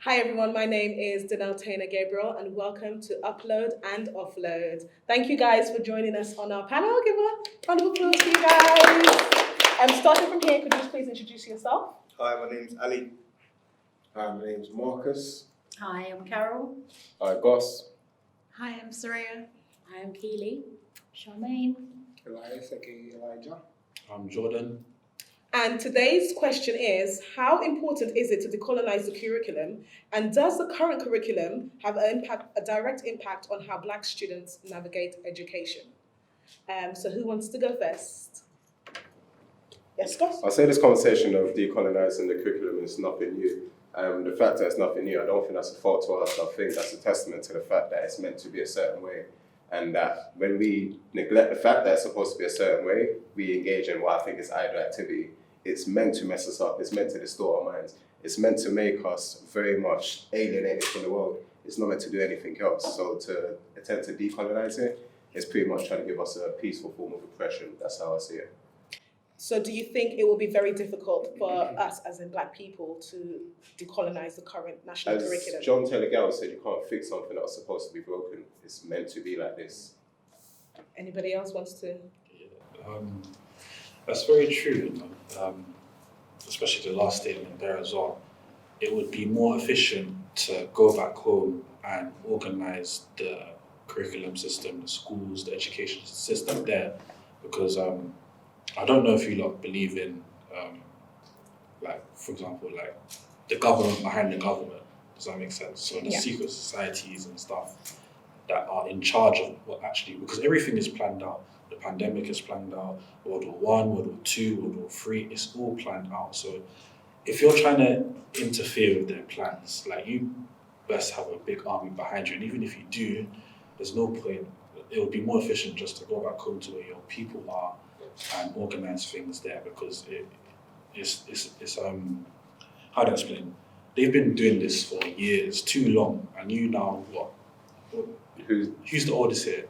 Hi everyone, my name is Danelle Taylor Gabriel and welcome to Upload and Offload. Thank you guys for joining us on our panel. Give a round of applause to you guys. Starting from here, could you just please introduce yourself? Hi, my name's Ali. Hi, my name's Marcus. Hi, I'm Carol. Hi, Goss. Hi, I'm Soraya. Hi, I'm Keely. Charmaine. Elias, aka Elijah. I'm Jordan. And today's question is, how important is it to decolonize the curriculum? And does the current curriculum have a direct impact on how Black students navigate education? So who wants to go first? Yes, Goss? I'll say this conversation of decolonising the curriculum is nothing new. The fact that it's nothing new, I don't think that's a fault to us. I think that's a testament to the fact that it's meant to be a certain way. And that when we neglect the fact that it's supposed to be a certain way, we engage in what I think is idle activity. It's meant to mess us up. It's meant to distort our minds. It's meant to make us very much alienated from the world. It's not meant to do anything else. So to attempt to decolonize it is pretty much trying to give us a peaceful form of oppression. That's how I see it. So do you think it will be very difficult for us as in Black people to decolonize the current national curriculum? As John Taylor Gabriel said, you can't fix something that was supposed to be broken. It's meant to be like this. Anybody else wants to? That's very true, especially the last statement there as well. It would be more efficient to go back home and organise the curriculum system, the schools, the education system there, because I don't know if you lot believe in, for example, the government behind the government. Does that make sense? So the secret societies and stuff that are in charge of what actually, because everything is planned out. The pandemic is planned out, World War I, World War II, World War III, it's all planned out. So if you're trying to interfere with their plans, you best have a big army behind you. And even if you do, there's no point. It would be more efficient just to go back home to where your people are and organise things there, because it's how do I explain? They've been doing this for years, too long, and you now what? Who's the oldest here?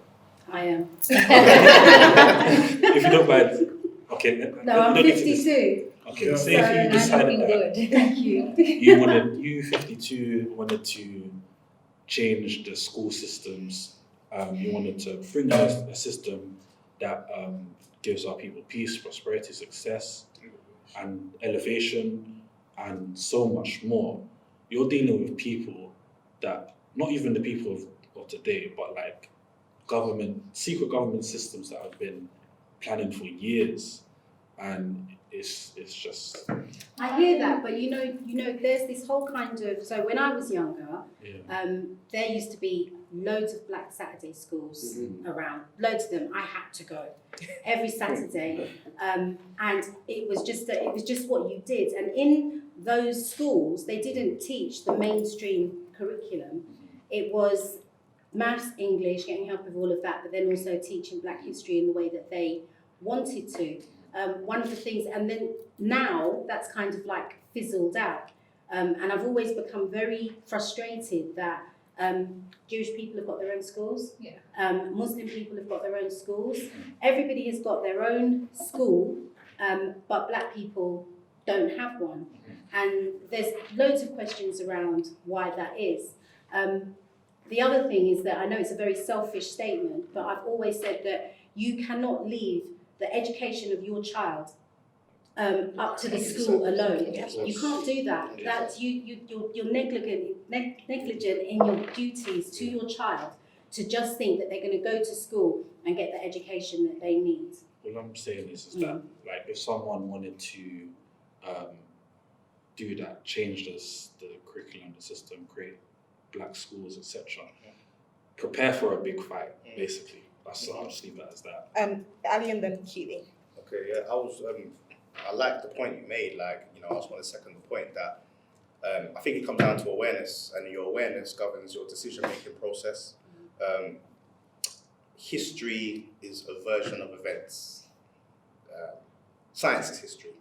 I am. If you don't mind, okay. No, I'm 52. Okay, so say if you decided that Thank you. you 52 wanted to change the school systems, you wanted to bring a system that gives our people peace, prosperity, success, and elevation, and so much more. You're dealing with people that, not even the people of today, but secret government systems that have been planning for years, and it's just. I hear that, but you know, there's this whole kind of. So when I was younger, there used to be loads of Black Saturday schools around. Loads of them. I had to go every Saturday, and it was just what you did. And in those schools, they didn't teach the mainstream curriculum. It was maths, English, getting help with all of that, but then also teaching Black history in the way that they wanted to. One of the things, and then now that's kind of fizzled out. And I've always become very frustrated that Jewish people have got their own schools, Muslim people have got their own schools, everybody has got their own school, but Black people don't have one. And there's loads of questions around why that is. The other thing is that I know it's a very selfish statement, but I've always said that you cannot leave the education of your child up to the school alone. You can't do that. That's you're negligent in your duties to your child to just think that they're going to go to school and get the education that they need. What I'm saying is that if someone wanted to do that, change the curriculum, the system, create Black schools, etc., prepare for a big fight, basically. I'll just leave that as that. Ali and then Keely. Okay, yeah, I like the point you made. I just want to second the point that I think it comes down to awareness, and your awareness governs your decision-making process. History is a version of events. Science is history.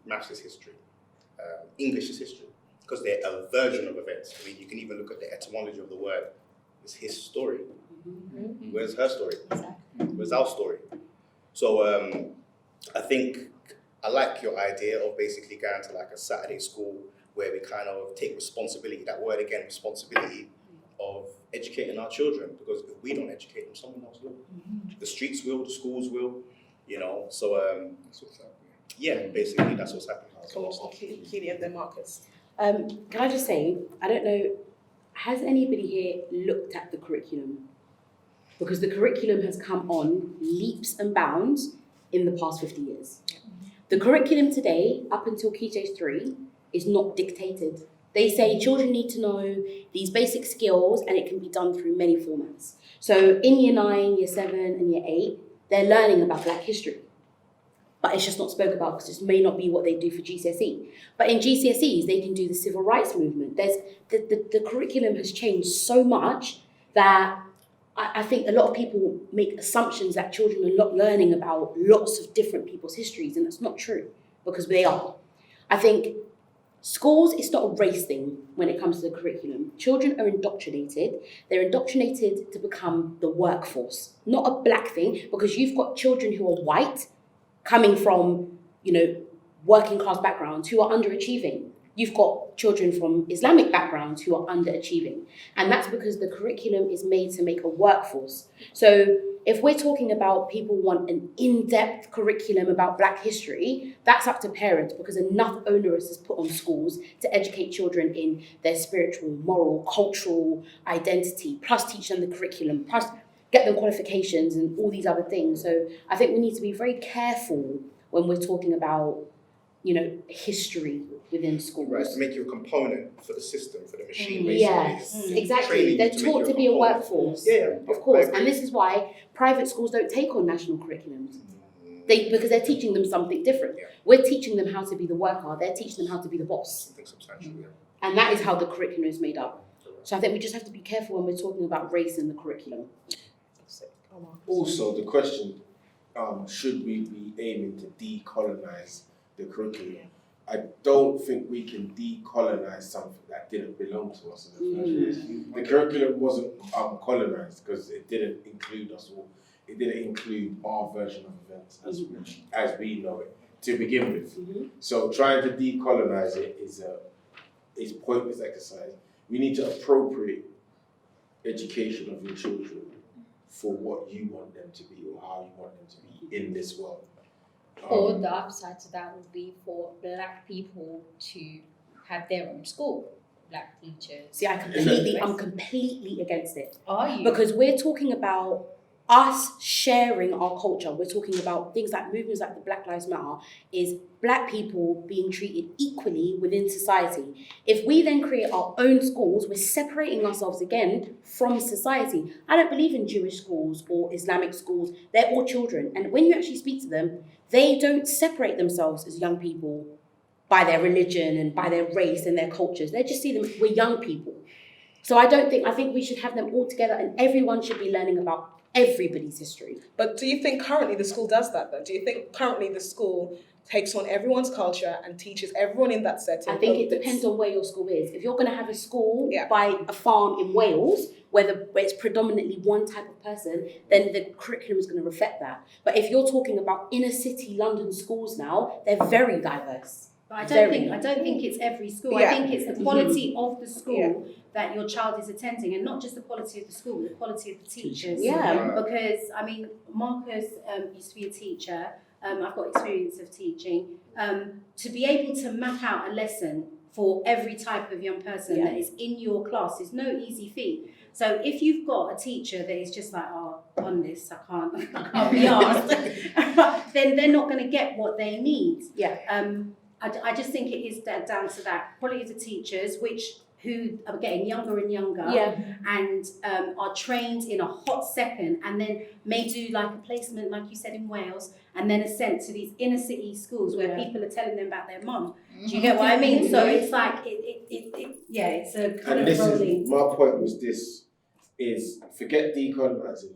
Maths is history. English is history, because they're a version of events. I mean, you can even look at the etymology of the word. It's his story. Mm-hmm. Where's her story? Where's our story? So I think I like your idea of basically going to a Saturday school where we kind of take responsibility, that word again, responsibility, of educating our children, because if we don't educate them, someone else will. The streets will, the schools will, you know, so That's what's happening. yeah, basically that's what's happening. So, Keely and then Marcus. Can I just say, I don't know, has anybody here looked at the curriculum? Because the curriculum has come on leaps and bounds in the past 50 years. The curriculum today, up until Key Stage 3, is not dictated. They say children need to know these basic skills and it can be done through many formats. So in Year 9, Year 7 and Year 8, they're learning about Black history. But it's just not spoken about because it may not be what they do for GCSE. But in GCSEs, they can do the civil rights movement. There's the curriculum has changed so much that I think a lot of people make assumptions that children are not learning about lots of different people's histories, and that's not true, because they are. I think schools, it's not a race thing when it comes to the curriculum. Children are indoctrinated. They're indoctrinated to become the workforce, not a Black thing, because you've got children who are white, coming from, you know, working class backgrounds who are underachieving. You've got children from Islamic backgrounds who are underachieving. And that's because the curriculum is made to make a workforce. So if we're talking about people want an in-depth curriculum about Black history, that's up to parents, because enough onerous is put on schools to educate children in their spiritual, moral, cultural identity, plus teach them the curriculum, plus get them qualifications and all these other things. So I think we need to be very careful when we're talking about, you know, history within schools. Right, to make you a component for the system, for the machine, basically. Yes, exactly. They're taught to be a workforce. Yeah, of course. And this is why private schools don't take on national curriculums. Because they're teaching them something different. Yeah. We're teaching them how to be the worker. They're teaching them how to be the boss. Something substantial, yeah. And that is how the curriculum is made up. So I think we just have to be careful when we're talking about race in the curriculum. Also, the question, should we be aiming to decolonize the curriculum? I don't think we can decolonize something that didn't belong to us in the first place. The curriculum wasn't colonized because it didn't include us all. It didn't include our version of events as we know it to begin with. So trying to decolonize it is pointless exercise. We need to appropriate education of your children for what you want them to be or how you want them to be in this world. Or the upside to that would be for Black people to have their own school, Black teachers. See, I'm completely against it. Are you? Because we're talking about us sharing our culture. We're talking about things like movements like the Black Lives Matter, is Black people being treated equally within society. If we then create our own schools, we're separating ourselves again from society. I don't believe in Jewish schools or Islamic schools. They're all children. And when you actually speak to them, they don't separate themselves as young people by their religion and by their race and their cultures. They just see them, we're young people. So I think we should have them all together and everyone should be learning about everybody's history. But do you think currently the school does that though? Do you think currently the school takes on everyone's culture and teaches everyone in that setting? I think it depends on where your school is. If you're going to have a school by a farm in Wales, where it's predominantly one type of person, then the curriculum is going to reflect that. But if you're talking about inner city London schools now, they're very diverse. But I don't think it's every school. I think it's the quality of the school that your child is attending, and not just the quality of the school, the quality of the teachers. Yeah. Because I mean, Marcus used to be a teacher. I've got experience of teaching. To be able to map out a lesson for every type of young person that is in your class is no easy feat. So if you've got a teacher that is just like, oh, on this, I can't be asked, then they're not going to get what they need. I just think it is down to that. Probably the teachers, who are getting younger and younger and are trained in a hot second and then may do like a placement, like you said, in Wales, and then are sent to these inner city schools where people are telling them about their mum. Do you get what I mean? So it's like, it's a kind of rolling. My point was this, is forget decolonising.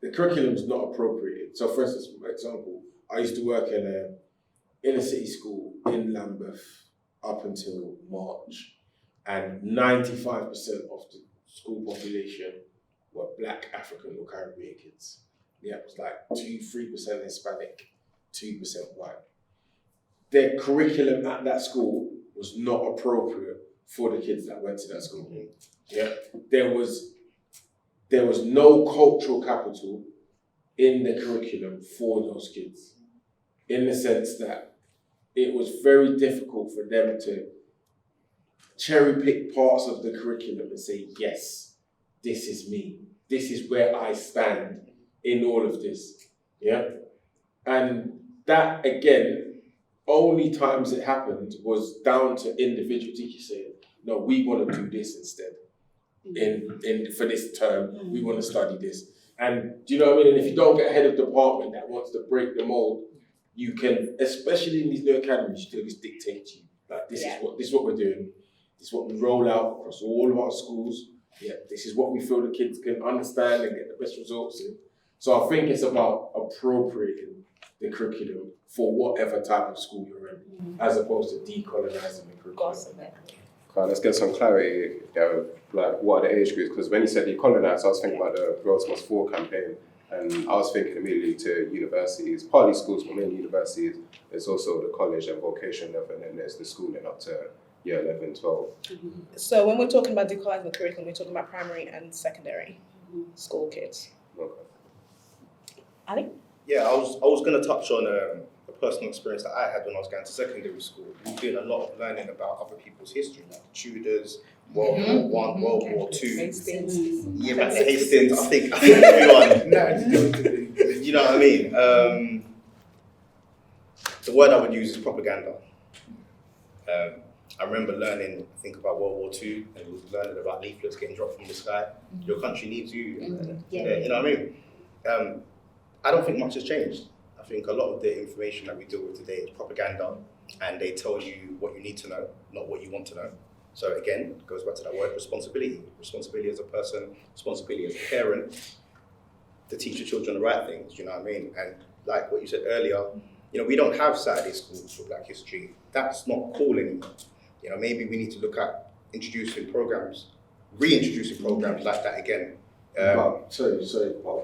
The curriculum is not appropriated. So for instance, for example, I used to work in a inner city school in Lambeth up until March, and 95% of the school population were Black, African or Caribbean kids. Yeah, it was like 2-3% Hispanic, 2% white. Their curriculum at that school was not appropriate for the kids that went to that school. Yeah, there was no cultural capital in the curriculum for those kids, in the sense that it was very difficult for them to cherry pick parts of the curriculum and say, yes, this is me. This is where I stand in all of this. Yeah. And that, again, only times it happened was down to individual teachers saying, no, we want to do this instead. For this term, we want to study this. And do you know what I mean? And if you don't get a head of department that wants to break the mold, you can, especially in these new academies, you can just dictate to you. Like, this is what we're doing. This is what we roll out across all of our schools. Yeah, this is what we feel the kids can understand and get the best results in. So I think it's about appropriating the curriculum for whatever type of school you're in, as opposed to decolonising the curriculum. Let's get some clarity, like what are the age groups? Because when you said decolonise, I was thinking about the Girls Must Fall campaign, and I was thinking immediately to universities, partly schools, but mainly universities. There's also the college and vocation level, and then there's the schooling up to year 11, 12. So when we're talking about decolonising the curriculum, we're talking about primary and secondary school kids. Okay. Ali? Yeah, I was going to touch on a personal experience that I had when I was going to secondary school. We did a lot of learning about other people's history, like the Tudors, World War I, World War II. Hastings. Yeah, back to Hastings. I think everyone. You know what I mean? The word I would use is propaganda. I remember learning, I think, about World War II, and we were learning about leaflets getting dropped from the sky. Your country needs you. You know what I mean? I don't think much has changed. I think a lot of the information that we deal with today is propaganda, and they tell you what you need to know, not what you want to know. So again, it goes back to that word responsibility. Responsibility as a person, responsibility as a parent, to teach your children the right things, you know what I mean? And like what you said earlier, you know, we don't have Saturday schools for Black history. That's not cool anymore. You know, maybe we need to look at reintroducing programs like that again. But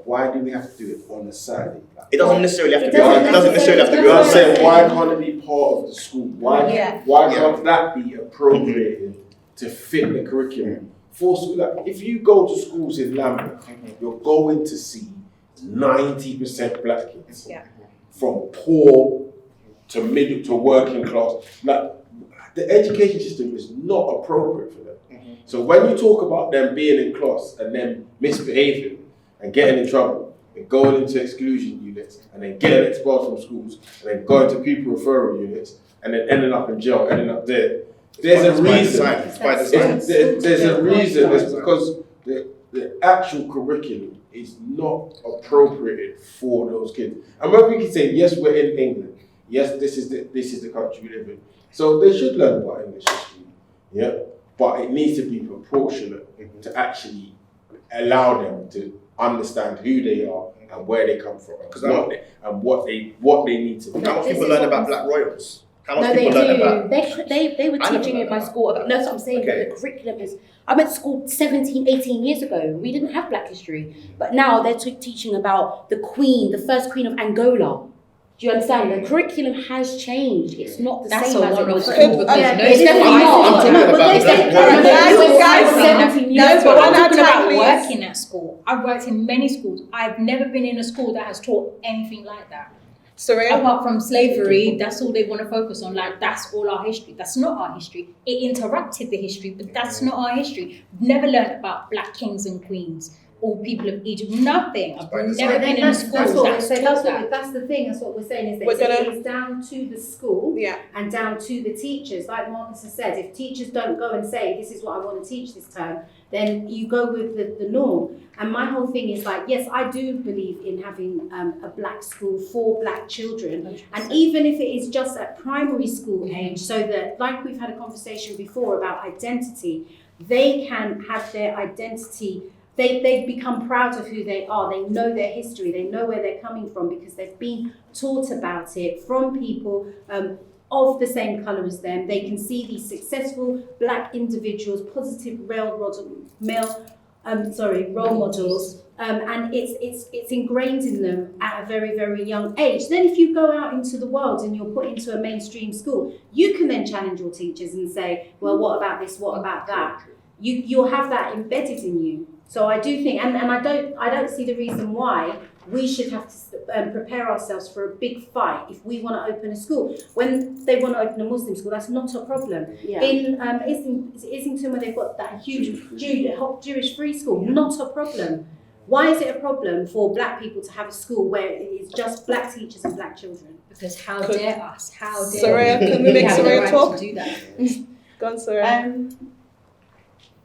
why do we have to do it on a Saturday? Like, it doesn't necessarily have to be. It doesn't necessarily have to be. I'm saying, why can't it be part of the school? Why can't that be appropriated to fit the curriculum? For school, like, if you go to schools in Lambeth, you're going to see 90% Black kids, from poor to middle to working class. Like, the education system is not appropriate for them. So when you talk about them being in class and them misbehaving and getting in trouble and going into exclusion units and then getting expelled from schools and then going to pupil referral units and then ending up in jail, ending up there, there's a reason. There's a reason. It's because the actual curriculum is not appropriated for those kids. And when we can say, yes, we're in England, yes, this is the country we live in, so they should learn about English history, but it needs to be proportionate to actually allow them to understand who they are and where they come from and what they need to do. How much people learn about Black royals? How much No, people they learn do. about? They were teaching it by school. No, that's what I'm saying. Okay. But the curriculum is. I went to school 17, 18 years ago. We didn't have Black history, but now they're teaching about the Queen, the first Queen of Angola. Do you understand? The curriculum has changed. It's not the same as it was. It's definitely not. But I'm talking about working at school. I've worked in many schools. I've never been in a school that has taught anything like that. Soraya? Apart from slavery, that's all they want to focus on. Like, that's all our history. That's not our history. It interrupted the history, but that's not our history. We've never learned about Black kings and queens or people of Egypt. Nothing. I've never been in a school that's taught that. That's the thing. That's what we're saying. Is that it's down to the school and down to the teachers. Like Marcus has said, if teachers don't go and say, this is what I want to teach this term, then you go with the norm. And my whole thing is like, yes, I do believe in having a Black school for Black children. 100%. And even if it is just at primary school age, so that, like we've had a conversation before about identity, they can have their identity. They become proud of who they are. They know their history. They know where they're coming from because they've been taught about it from people of the same colour as them. They can see these successful Black individuals, positive male role models, and it's ingrained in them at a very, very young age. Then if you go out into the world and you're put into a mainstream school, you can then challenge your teachers and say, well, what about this, what about that? You'll have that embedded in you. So I do think, and I don't see the reason why we should have to prepare ourselves for a big fight if we want to open a school. When they want to open a Muslim school, that's not a problem. Yeah. In Islington, where they've got that huge Jewish free school, not a problem. Why is it a problem for black people to have a school where it is just black teachers and black children? Because how dare us? How dare Soraya, we? can we make have the Soraya right talk? to do that? Go on, Soraya.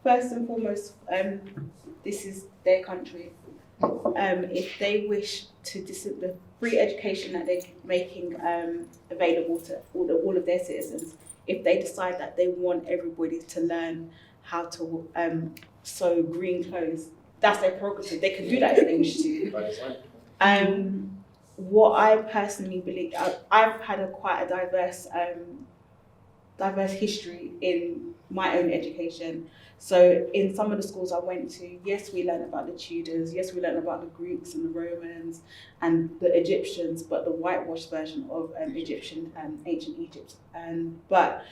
First and foremost, this is their country. If they wish to the free education that they're making available to all of their citizens, if they decide that they want everybody to learn how to sew green clothes, that's their prerogative. They can do that if they wish to. What I personally believe, I've had quite a diverse history in my own education. So in some of the schools I went to, yes, we learned about the Tudors, yes, we learned about the Greeks and the Romans and the Egyptians, but the whitewashed version of Egyptian ancient Egypt. But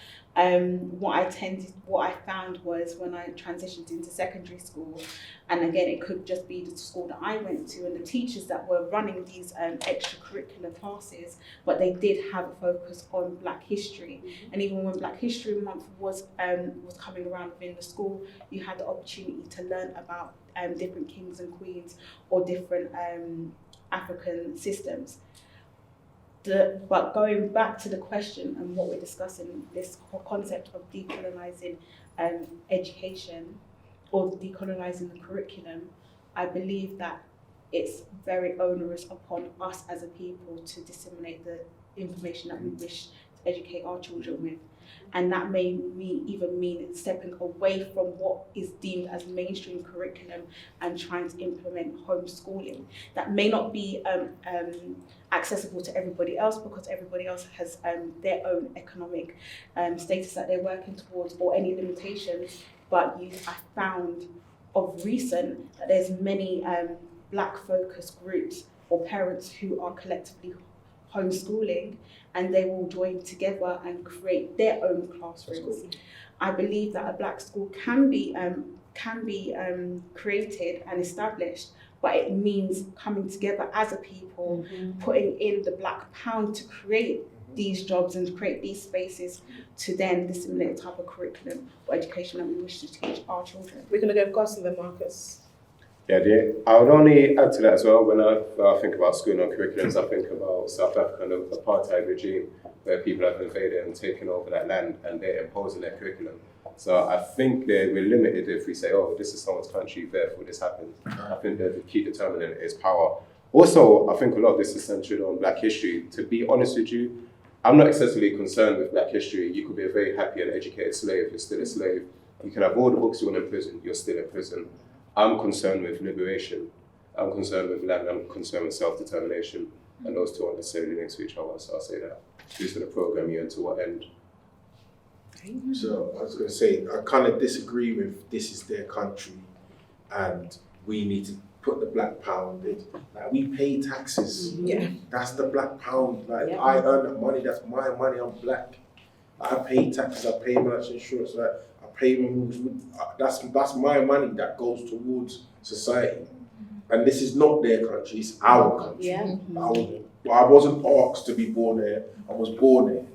what I found was when I transitioned into secondary school, and again, it could just be the school that I went to and the teachers that were running these extracurricular classes, but they did have a focus on Black history. And even when Black History Month was coming around within the school, you had the opportunity to learn about different kings and queens or different African systems. But going back to the question and what we're discussing, this whole concept of decolonising education or decolonising the curriculum, I believe that it's very onerous upon us as a people to disseminate the information that we wish to educate our children with. And that may even mean stepping away from what is deemed as mainstream curriculum and trying to implement homeschooling. That may not be accessible to everybody else because everybody else has their own economic status that they're working towards or any limitations. But I found of recent that there's many Black focused groups or parents who are collectively homeschooling, and they will join together and create their own classrooms. I believe that a Black school can be created and established, but it means coming together as a people, putting in the Black pound to create these jobs and create these spaces to then disseminate the type of curriculum or education that we wish to teach our children. We're going to go Gus and then Marcus. Yeah, I would only add to that as well. When I think about school and curriculums, I think about South African apartheid regime, where people have invaded and taken over that land and they're imposing their curriculum. So I think that we're limited if we say, oh, this is someone's country, therefore this happens. I think that the key determinant is power. Also, I think a lot of this is centered on Black history. To be honest with you, I'm not excessively concerned with Black history. You could be a very happy and educated slave, you're still a slave. You can have all the books you want in prison, you're still in prison. I'm concerned with liberation, I'm concerned with land, I'm concerned with self-determination, and those two aren't necessarily linked to each other, so I'll say that. Who's going to program you and to what end? So I was going to say, I kind of disagree with this is their country and we need to put the Black pound in. Like, we pay taxes. Yeah. That's the Black pound. Like, Yeah. I earn that money, that's my money, I'm Black. I pay taxes, I pay my national insurance, like, I pay my mortgage. That's my money that goes towards society. And this is not their country, it's our country. Yeah. I wasn't asked to be born here, I was born here.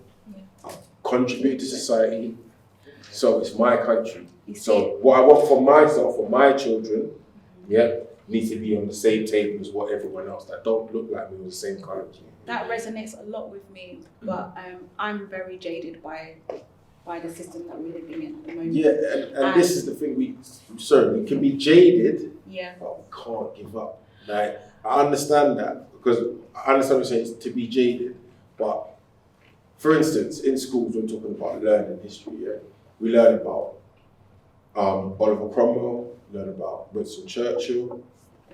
I've contributed to society, so it's my country. So what I want for myself, for my children, need to be on the same table as what everyone else that don't look like me with the same country. That resonates a lot with me, but I'm very jaded by the system that we're living in at the moment. Yeah, and this is the thing, we can be jaded, Yeah. but we can't give up. Like, I understand that, because I understand what you're saying, it's to be jaded, but for instance, in schools, we're talking about learning history, we learn about Oliver Cromwell, we learn about Winston Churchill,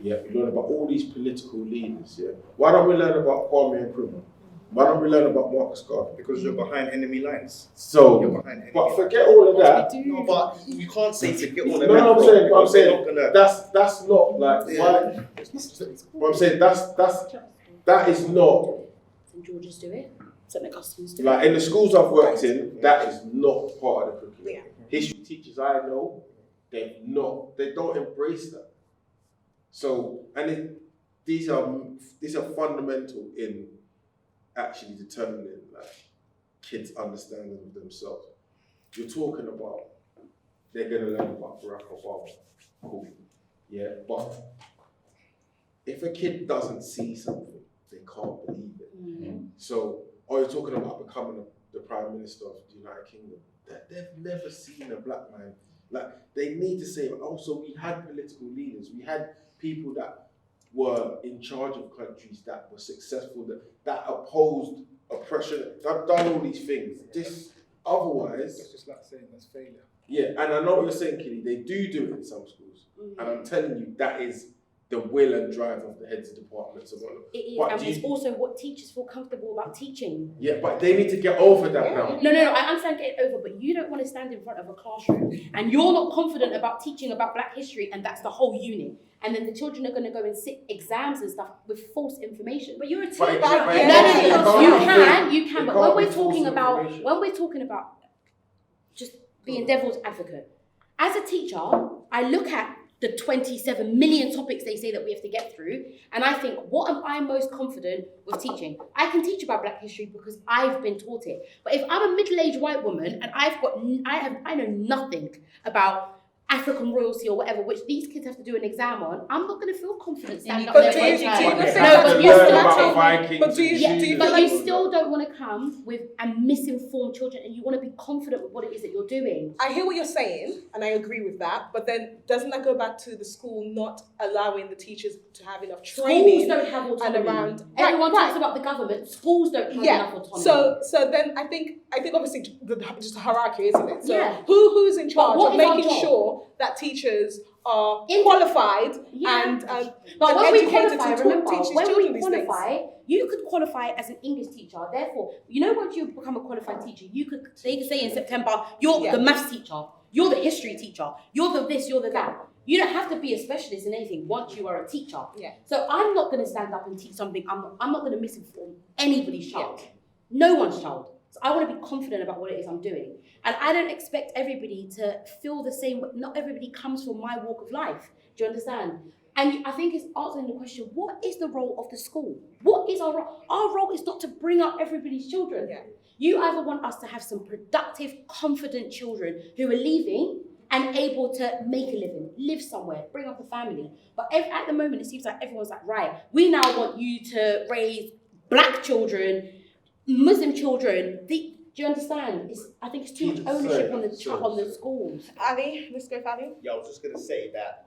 we learn about all these political leaders, Why don't we learn about Kwame Nkrumah? Why don't we learn about Marcus Garvey? Because you're behind enemy lines. So, You're behind enemy but lines. forget all of that. No, but you can't say to get all of No, that. I'm bro, saying, because they're not gonna. that's not like why. What I'm saying, that is not St George's do it. St Augustine's do like it. in the schools I've worked in. That is not part of the curriculum. History teachers I know, they don't embrace that. So, and these are fundamental in actually determining like kids' understanding of themselves. You're talking about they're gonna learn about Barack Obama, cool, yeah, but if a kid doesn't see something, they can't believe it. Mm-hmm. So, or you're talking about becoming the Prime Minister of the United Kingdom, that they've never seen a black man. Like, they need to say, also, we had political leaders, we had people that were in charge of countries that were successful, that opposed oppression, that done all these things. This, otherwise, It's just like saying that's failure. yeah, and I know what you're saying, Killy, they do it in some schools. And I'm telling you, that is the will and drive of the heads of departments and whatnot. It is, But and do it's you- also what teachers feel comfortable about teaching. Yeah, but they need to get over that now. No, I understand getting over, but you don't want to stand in front of a classroom and you're not confident about teaching about Black history, and that's the whole unit. And then the children are going to go and sit exams and stuff with false information. But you're a teacher. But it No, can't be- you can. it But can't when be false we're talking about just being devil's advocate, as a teacher, I look at the 27 million topics they say that we have to get through, and I think, what am I most confident with teaching? I can teach about Black history because I've been taught it. But if I'm a middle-aged white woman and I know nothing about African royalty or whatever, which these kids have to do an exam on, I'm not going to feel confident standing up But there. do you with think her. that's No, but you learn still about don't. Vikings But do you- and do you Tudors But feel you and all still don't want to come with and misinform children, and you want to be confident with what it is that you're doing. I hear what you're saying, and I agree with that. But then, doesn't that go back to the school not allowing the teachers to have enough Schools training? don't have autonomy. around- Everyone Right, talks about the government. Schools don't have Yeah. enough autonomy. So then I think obviously just a hierarchy, isn't it? So Yeah. who's in charge what of is our making job? sure that teachers are In- qualified Yeah. and But and when we educated qualify, to remember, teach these when children we these things? qualify, you could qualify as an English teacher. Therefore, once you become a qualified teacher, they could say in September, you're Yeah. the maths teacher, you're the history teacher, you're the this, you're the that. You don't have to be a specialist in anything once you are a teacher. Yeah. So I'm not going to stand up and teach something. I'm not going to misinform anybody's child, no one's child. So I want to be confident about what it is I'm doing, and I don't expect everybody to feel the same. Not everybody comes from my walk of life. Do you understand? And I think it's answering the question, what is the role of the school? What is our role? Our role is not to bring up everybody's children. Yeah. You either want us to have some productive, confident children who are leaving and able to make a living, live somewhere, bring up a family. But at the moment, it seems like everyone's like, right, we now want you to raise Black children, Muslim children. Do you understand? I think it's too much ownership on the schools. Ali, let's go, Ali. Yeah, I was just gonna say that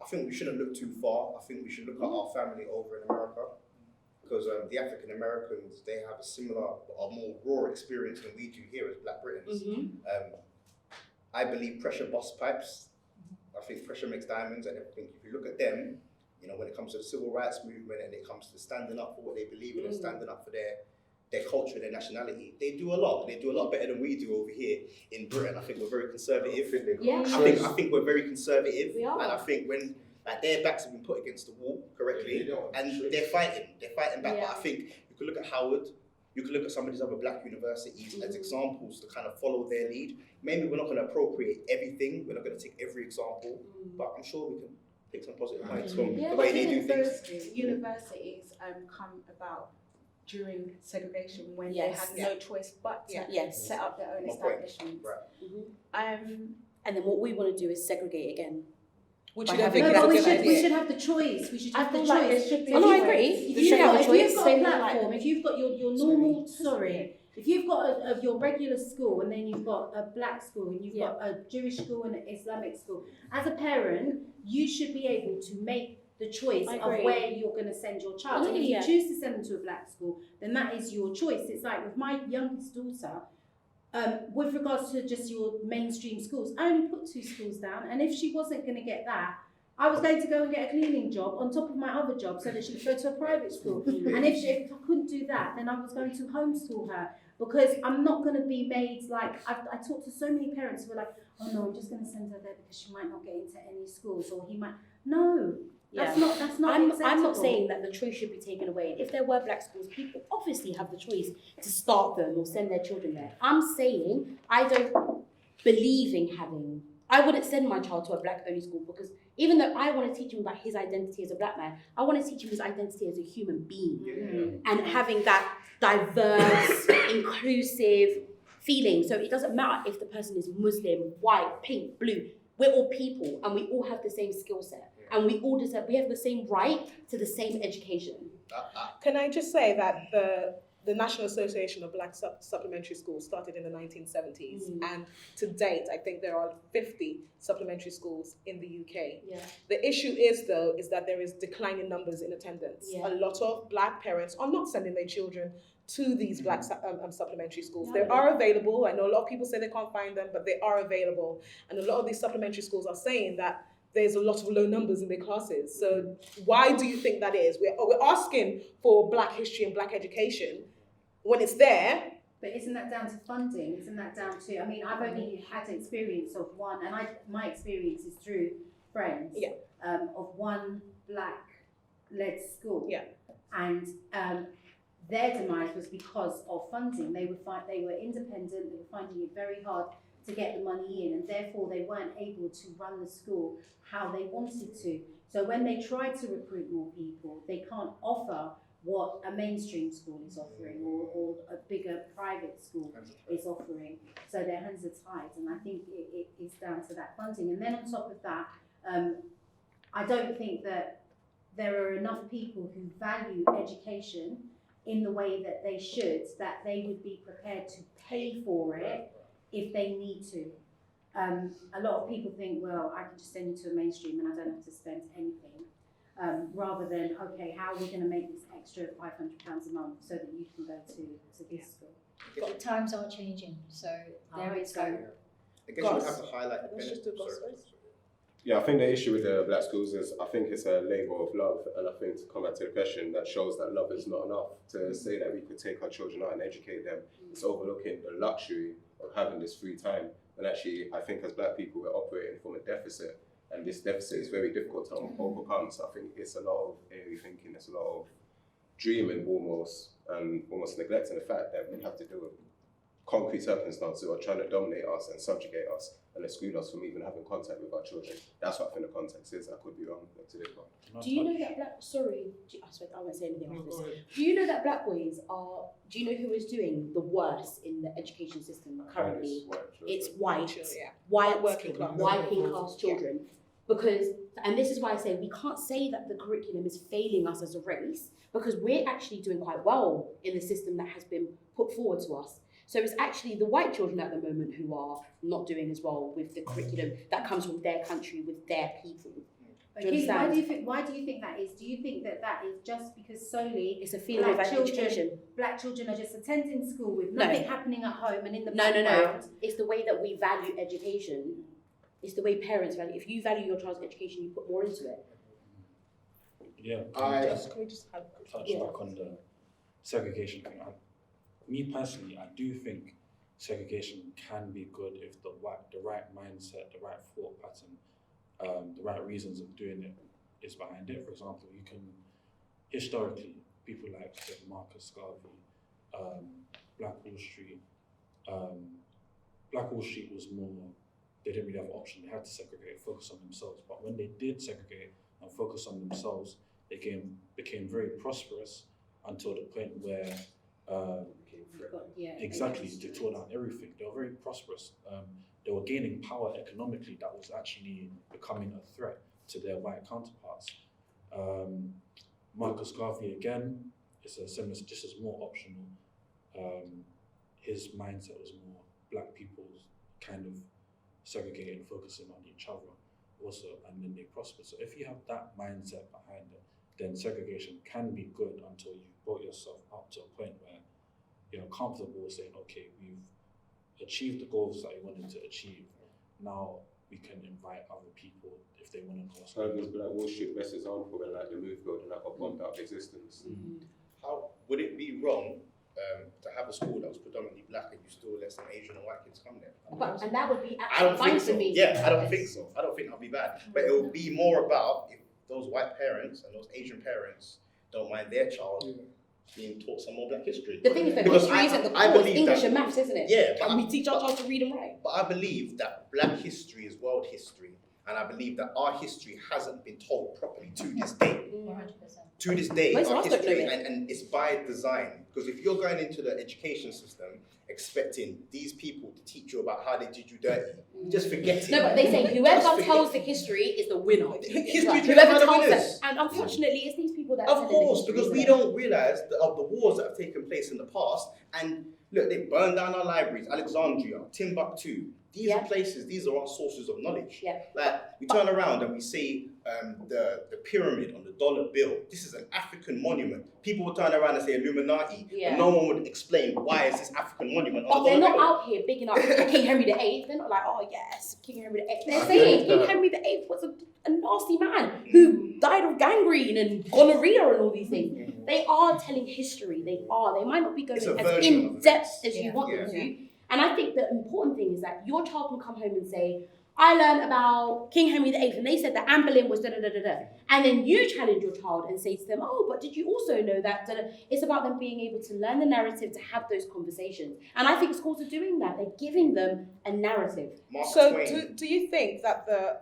I think we shouldn't look too far. I think we should look at our family over in America, because the African Americans, they have a similar or more raw experience than we do here as Black Britons. I believe pressure busts pipes. I think pressure makes diamonds, and I think if you look at them, when it comes to the civil rights movement and it comes to standing up for what they believe in and standing up for their culture, their nationality, they do a lot. They do a lot better than we do over here in Britain. I think we're very conservative. Yeah. I think we're very conservative, We are. and I think when their backs have been put against the wall correctly, and they're fighting back. Yeah. But I think you could look at Howard, you could look at some of these other Black universities as examples to kind of follow their lead. Maybe we're not going to appropriate everything, we're not going to take every example, but I'm sure we can pick some positive points from Yeah. the way they do things. Those universities come about during segregation when Yes. they had no choice but to Yes. set up their own My point. establishments. Right. And then what we want to do is segregate again. Which By you don't having think No, is a but good we idea? should have the choice. We should I have the feel like there choice. should be Oh, no, I a agree. choice. You should have a If choice. you've got a Same platform, like- if you've got your normal, if you've got your regular school and then you've got a Black school and you've got a Jewish school and an Islamic school, as a parent, you should be able to make the choice I of agree. where you're going to send your child. And if Yeah. you choose to send them to a Black school, then that is your choice. It's like with my youngest daughter, with regards to just your mainstream schools, I only put 2 schools down, and if she wasn't going to get that, I was going to go and get a cleaning job on top of my other job so that she could go to a private school. And if I couldn't do that, then I was going to homeschool her, because I'm not going to be made like, I talked to so many parents who were like, oh no, I'm just going to send her there because she might not get into any schools, or he might, no. That's not I'm acceptable. not saying that the choice should be taken away. If there were black schools, people obviously have the choice to start them or send their children there. I'm saying I don't believe in having, I wouldn't send my child to a black only school, because even though I want to teach him about his identity as a black man, I want to teach him his identity as a human being. And having that diverse, inclusive feeling. So it doesn't matter if the person is Muslim, white, pink, blue. We're all people and we all have the same skill set. And we all deserve, we have the same right to the same education. Can I just say that the National Association of Black Supplementary Schools started in the 1970s, and to date, I think there are 50 supplementary schools in the UK. Yeah. The issue is that there is declining numbers in attendance. Yeah. A lot of black parents are not sending their children to these black supplementary schools. Yeah. They are available. I know a lot of people say they can't find them, but they are available. And a lot of these supplementary schools are saying that there's a lot of low numbers in their classes. So why do you think that is? We're asking for black history and black education when it's there. But isn't that down to funding? Isn't that down to, I mean, I've only had experience of one, and my experience is through friends, of one black-led school. Yeah. And their demise was because of funding. They were independent, they were finding it very hard to get the money in, and therefore they weren't able to run the school how they wanted to. So when they try to recruit more people, they can't offer what a mainstream school is offering, or a bigger private school is offering. So their hands are tied, and I think it is down to that funding. And then on top of that, I don't think that there are enough people who value education in the way that they should, that they would be prepared to pay for it if they need to. A lot of people think, well, I can just send you to a mainstream and I don't have to spend anything. Rather than, okay, how are we going to make this extra £500 a month so that you can go to this school? But times are changing, so there is hope. I guess you would have to highlight the Let's just do Goss first. Yeah, I think the issue with the black schools is I think it's a labour of love, and I think to come back to the question, that shows that love is not enough. To say that we could take our children out and educate them, it's overlooking the luxury of having this free time. And actually, I think as black people, we're operating from a deficit, and this deficit is very difficult to overcome. So I think it's a lot of airy thinking, it's a lot of dreaming almost, and almost neglecting the fact that we have to deal with concrete circumstances who are trying to dominate us and subjugate us and exclude us from even having contact with our children. That's what I think the context is. I could be wrong to this one. Do you know that black, I won't say anything after this. Do you know that black boys are, do you know who is doing the worst in the education system currently? It's white working class children. Because, and this is why I say we can't say that the curriculum is failing us as a race, because we're actually doing quite well in the system that has been put forward to us. So it's actually the white children at the moment who are not doing as well with the curriculum that comes from their country, with their people. But why do you think that is? Do you think that is just because solely it's a feeling of education? Black children are just attending school with nothing happening at home and in the background? No. It's the way that we value education. It's the way parents value. If you value your child's education, you put more into it. Yeah. Can we just have touch back on the segregation thing? Me personally, I do think segregation can be good if the right mindset, the right thought pattern, the right reasons of doing it is behind it. For example, you can, historically, people like Marcus Garvey, Black Wall Street. Black Wall Street was more, they didn't really have an option. They had to segregate, focus on themselves. But when they did segregate and focus on themselves, they became very prosperous until the point where exactly, they tore down everything. They were very prosperous. They were gaining power economically that was actually becoming a threat to their white counterparts. Marcus Garvey, again, it's a similar, just as more optional. His mindset was more black people kind of segregating, focusing on each other also, and then they prosper. So if you have that mindset behind it, then segregation can be good until you've brought yourself up to a point where you're comfortable saying, okay, we've achieved the goals that you wanted to achieve. Now, we can invite other people if they want to go. So there's Black Wall Street best example when like the Move building that got bombed out of existence. How would it be wrong to have a school that was predominantly black and you still let some Asian and white kids come there? And that would be I don't absolutely fine think for so. me. Yeah, I don't think so. I don't think that'll be bad. But it will be more about if those white parents and those Asian parents don't mind their child being taught some more black history. The thing is that Because history isn't the I core, it's believe English that- and maths, isn't it? Yeah, but Can we teach our child to read and write? But I believe that black history is world history, and I believe that our history hasn't been told properly to this day. 100%. To this day, Most of our us don't know history, it. and it's by design. Because if you're going into the education system expecting these people to teach you about how they did you dirty, just forget it. No, but they say Just whoever forget tells it. the history is the winner. History Right, is whoever the tells winners. it. And unfortunately, it's these people that are Of telling course, the history, because we isn't it? don't realise of the wars that have taken place in the past. And look, they burned down our libraries, Alexandria, Timbuktu. These are places, these are our sources of knowledge. Yeah. Like, we turn around and we see the pyramid on the dollar bill. This is an African monument. People would turn around and say Illuminati, Yeah. and no one would explain why is this African monument on But the they're dollar not bill. out here bigging up King Henry VIII. They're not like, oh yes, King Henry VIII. They're saying King Henry VIII was a nasty man who died of gangrene and gonorrhea and all these things. They are telling history. They are. They might not be going It's a as version of in events. depth as you Yeah. want them Yeah. to. And I think the important thing is that your child can come home and say, I learned about King Henry VIII and they said that Anne Boleyn was da-da-da-da-da. And then you challenge your child and say to them, oh, but did you also know that da-da? It's about them being able to learn the narrative, to have those conversations. And I think schools are doing that. They're giving them a narrative. Mark So Twain. do you think that the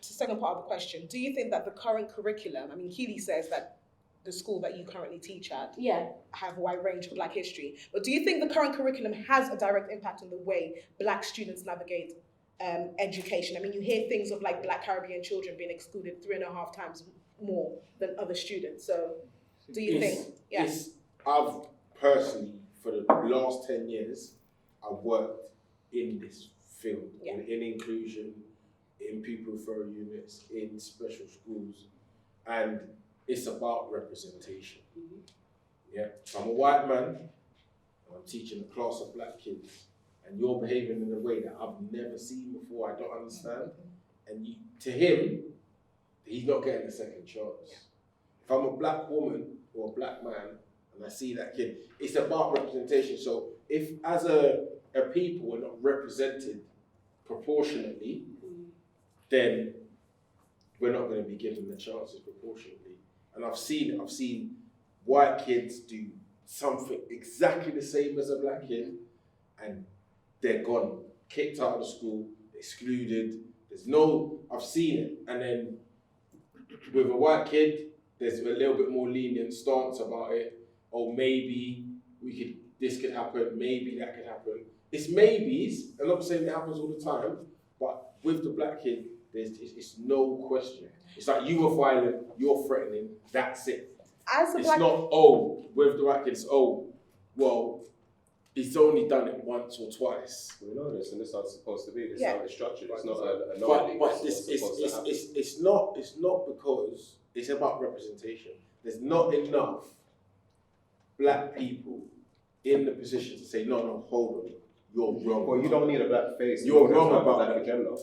second part of the question, do you think that the current curriculum, I mean, Keely says that the school that you currently teach at Yeah. have a wide range of black history, but do you think the current curriculum has a direct impact on the way black students navigate education? I mean, you hear things of like Black Caribbean children being excluded 3.5 times more than other students. So do you think? Yeah. I've personally, for the last 10 years, I've worked in this field, Yeah. in inclusion, in pupil referral units, in special schools, and it's about representation. Yeah, so I'm a white man, and I'm teaching a class of black kids, and you're behaving in a way that I've never seen before, I don't understand, and to him, he's not getting a second chance. If I'm a black woman or a black man, and I see that kid, it's about representation. So if as a people we're not represented proportionately, then we're not going to be given the chances proportionately. And I've seen white kids do something exactly the same as a black kid, and they're gone, kicked out of the school, excluded. I've seen it. And then with a white kid, there's a little bit more lenient stance about it. Or maybe this could happen, maybe that could happen. It's maybes. I'm not saying it happens all the time, but with the black kid, it's no question. It's like you were violent, you're threatening, that's it. As a It's black not, with the white kids, well, he's only done it once or twice. We know this, and this is how it's supposed to be. This is Yeah. how it's structured. It's not a But it's not because it's about representation. There's not enough black people in the position to say, no, hold on, you're wrong. Well, you don't need a black face. You're You wrong don't have about a black that. agenda.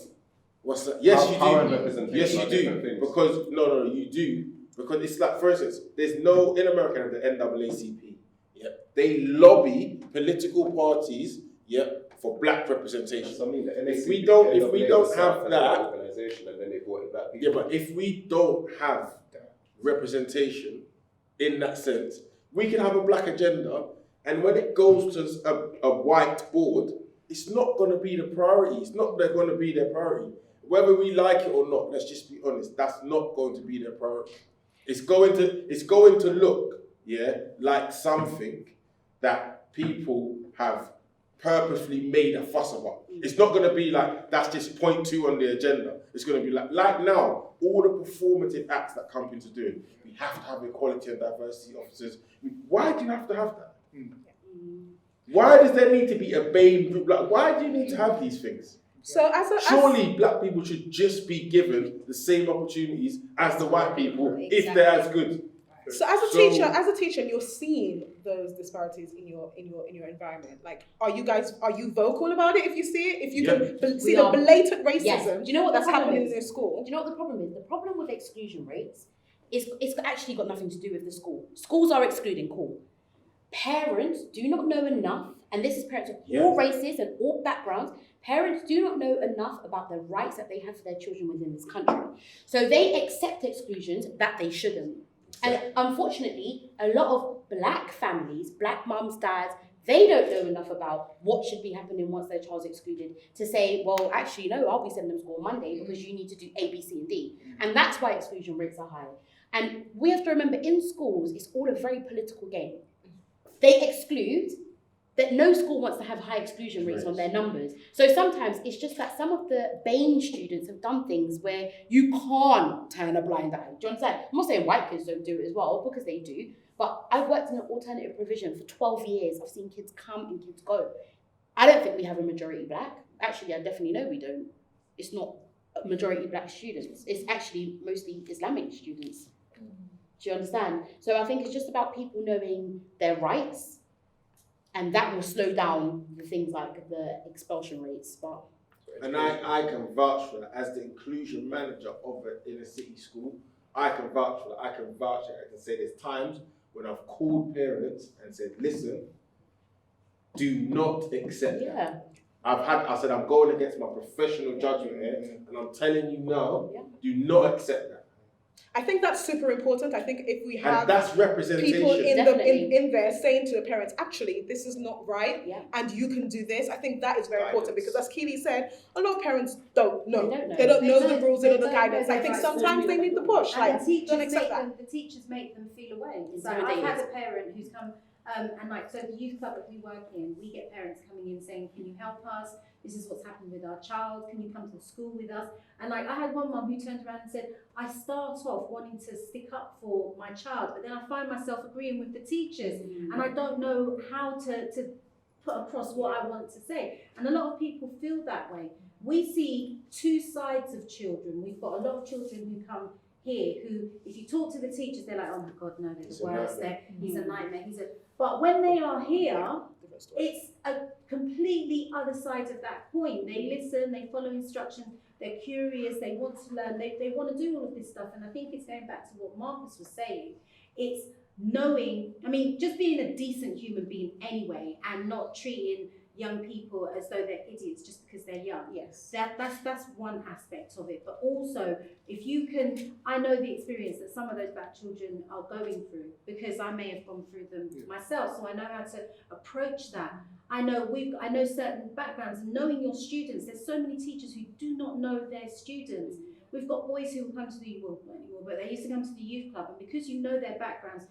What's that? Yes, Power and you do. representation Yes, you are different do. things. Because no, you do. Because it's like, for instance, there's no in America the NAACP. Yep. They lobby political parties. Yep. For black representation. So I mean, the If NAACP we don't was set have up as that, an organization, and then they brought in black people. yeah, but if we don't have representation in that sense, we can have a black agenda, and when it goes to a white board, it's not going to be the priority. It's not going to be their priority. Whether we like it or not, let's just be honest, that's not going to be their priority. It's going to look, like something that people have purposely made a fuss about. It's not going to be like, that's just point 2 on the agenda. It's going to be like now, all the performative acts that companies are doing, we have to have equality and diversity officers. Why do you have to have that? Why does there need to be a BAME group? Like, why do you need to have these things? So Surely black people should just be given the same opportunities as the white people if they're as good. So as a teacher, you're seeing those disparities in your environment. Like, are you vocal about it if you see it? If you can see the blatant racism Yes. Do you know what that's the problem happening is? in your school? Do you know what the problem is? The problem with exclusion rates is it's actually got nothing to do with the school. Schools are excluding, cool. Parents do not know enough, and this is parents of all races and all backgrounds. Parents do not know enough about the rights that they have for their children within this country. So they accept exclusions that they shouldn't. And unfortunately, a lot of black families, black mums, dads, they don't know enough about what should be happening once their child's excluded to say, well, actually, no, I'll be sending them to school on Monday because you need to do A, B, C, and D. And that's why exclusion rates are high. And we have to remember, in schools, it's all a very political game. They exclude, that no school wants to have high exclusion rates on their numbers. So sometimes it's just that some of the BAME students have done things where you can't turn a blind eye. Do you understand? I'm not saying white kids don't do it as well, because they do. But I've worked in an alternative provision for 12 years. I've seen kids come and kids go. I don't think we have a majority black. Actually, I definitely know we don't. It's not a majority black students. It's actually mostly Islamic students. Do you understand? So I think it's just about people knowing their rights, and that will slow down the things like the expulsion rates. But and I can vouch for that as the inclusion manager of an inner city school. I can vouch for that. I can vouch for it. I can say there's times when I've called parents and said, listen, do not accept that. I said, I'm going against my professional judgment here, and I'm telling you now, do not accept that. I think that's super important. I think if we have that's representation. people in there saying to the parents, actually, this is not right, and you can do this, I think that is very important, because as Keely said, a lot of parents don't know. They don't know the rules, they don't know the guidance. I think sometimes they need the push. And like, don't accept that. The teachers make them feel away. So I've had a parent who's come, and like, so the youth club that we work in, we get parents coming in saying, can you help us? This is what's happened with our child. Can you come to the school with us? And like, I had one mum who turned around and said, I start off wanting to stick up for my child, but then I find myself agreeing with the teachers, and I don't know how to put across what I want to say. And a lot of people feel that way. We see two sides of children. We've got a lot of children who come here who, if you talk to the teachers, they're like, oh my God, no, they're the worst. He's a nightmare. But when they are here, it's a completely other side of that coin. They listen, they follow instructions, they're curious, they want to learn, they want to do all of this stuff. And I think it's going back to what Marcus was saying. It's knowing, I mean, just being a decent human being anyway, and not treating young people as though they're idiots just because they're young. Yes. That's one aspect of it. But also, if you can, I know the experience that some of those black children are going through, because I may have gone through them myself, so I know how to approach that. I know certain backgrounds, and knowing your students. There's so many teachers who do not know their students. We've got boys who will come to the, well, not anymore, but they used to come to the youth club, and because you know their backgrounds,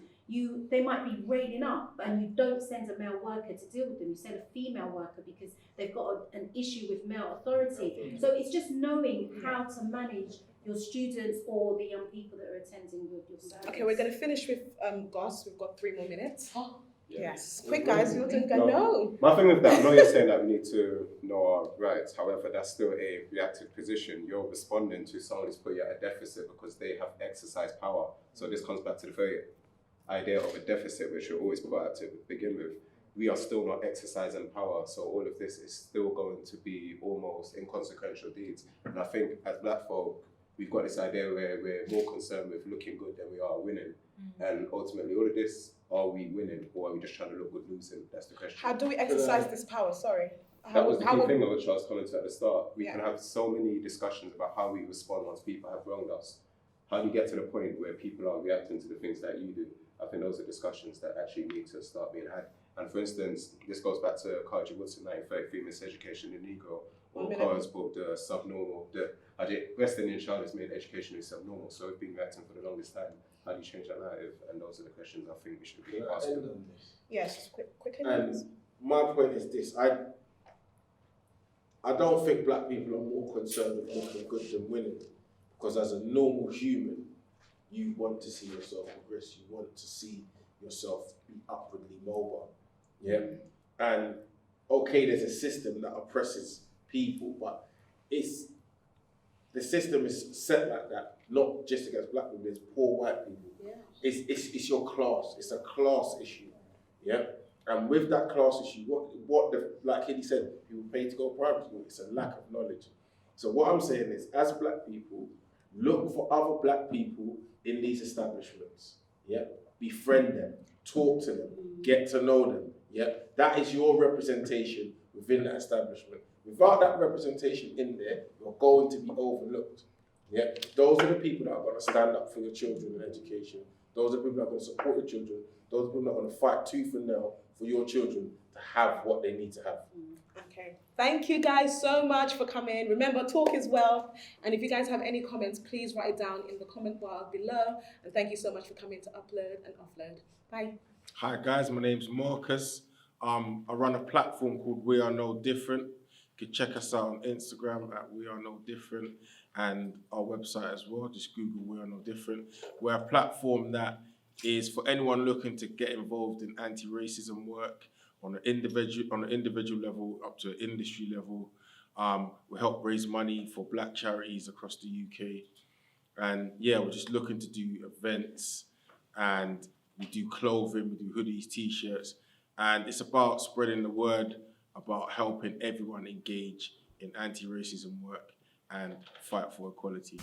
they might be railing up, and you don't send a male worker to deal with them. You send a female worker because they've got an issue with male authority. So it's just knowing how to manage your students or the young people that are attending your service. Okay, we're going to finish with Goss. We've got 3 more minutes. Yes, quick guys, you're going to go. No. My thing with that, I know you're saying that we need to know our rights. However, that's still a reactive position. You're responding to someone who's put you at a deficit because they have exercised power. So this comes back to the very idea of a deficit, which you always put out to begin with. We are still not exercising power, so all of this is still going to be almost inconsequential deeds. And I think as black folk, we've got this idea where we're more concerned with looking good than we are winning. And ultimately, all of this, are we winning, or are we just trying to look good losing? That's the question. How do we exercise this power? Sorry. That was the key thing of which I was commenting at the start. We can have so many discussions about how we respond once people have wronged us. How do you get to the point where people are reacting to the things that you do? I think those are discussions that actually need to start being had. And for instance, this goes back to Carter Woodson, 1933, Miseducation in Negro, or Carter's book, The Subnormal. The West Indian child is made education is subnormal, so we've been reacting for the longest time. How do you change that narrative? And those are the questions I think we should be asking. Yes, quickly. And my point is this, I don't think black people are more concerned with looking good than winning, because as a normal human, you want to see yourself progress, you want to see yourself be upwardly mobile. Yeah. And okay, there's a system that oppresses people, but the system is set like that, not just against black people, it's poor white people. it's your class. It's a class issue. Yeah. And with that class issue, like Kitty said, people pay to go private school. It's a lack of knowledge. So what I'm saying is, as black people, look for other black people in these establishments. Yeah. Befriend them, talk to them, get to know them. Yeah. That is your representation within that establishment. Without that representation in there, you're going to be overlooked. Yeah. Those are the people that are going to stand up for your children in education. Those are the people that are going to support your children. Those are the people that are going to fight tooth and nail for your children to have what they need to have. Okay. Thank you guys so much for coming. Remember, talk is wealth. And if you guys have any comments, please write it down in the comment bar below. And thank you so much for coming to Upload and Offload. Bye. Hi guys, my name's Marcus. I run a platform called We Are No Different. You can check us out on Instagram at We Are No Different and our website as well. Just Google We Are No Different. We're a platform that is for anyone looking to get involved in anti-racism work on an individual level up to an industry level. We help raise money for black charities across the UK. And yeah, we're just looking to do events, and we do clothing, we do hoodies, t-shirts, and it's about spreading the word about helping everyone engage in anti-racism work and fight for equality.